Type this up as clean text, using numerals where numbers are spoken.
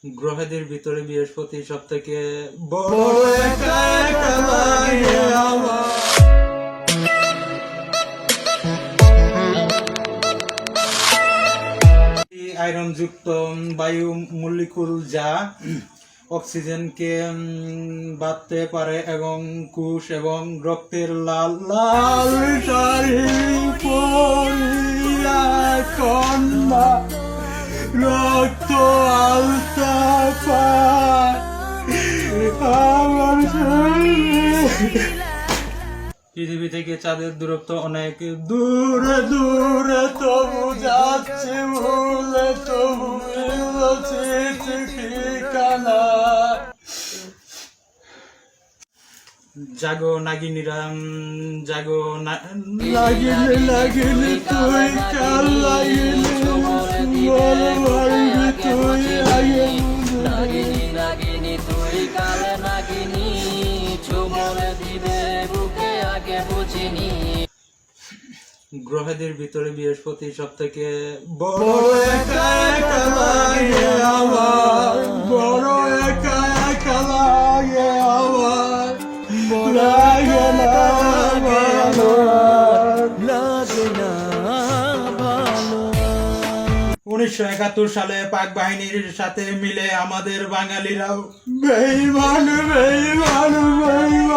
গ্রহের ভিতরে বৃহস্পতি সব থেকে বড় একা একা লাগে আমার। আয়রন যুক্ত বায়ু মলিকুল যা অক্সিজেনকে বাঁধতে পারে এবং কোষ এবং রক্তের লাল লাল শাড়ি পরিয়া কন্যা রক্ত আলতা পায় আমার শরীরে। পৃথিবী থেকে চাঁদের দূরত্ব অনেক দূরে দূরে, তবু যাচ্ছে ভুলে, তবু মিলছে ঠিকানা। জাগো নাগিনীরা জাগো নাগিনী নাগিনী তুই কাল লাগিনি তুই নাগিনী নাগিনী তুই কাল নাগিনী, চুমল দিবে বুকে আগে বুঝিনি। গ্রহের ভিতরে বৃহস্পতি সব থেকে বড় একা একা লাগে আমার, বড় একা একা লাগে আমার, লাগে না ভালো, লাগে না ভালো। 1971 সালে পাক বাহিনীর সাথে মিলে আমাদের বাঙালিরাও বেঈমান বেঈমান বেঈমান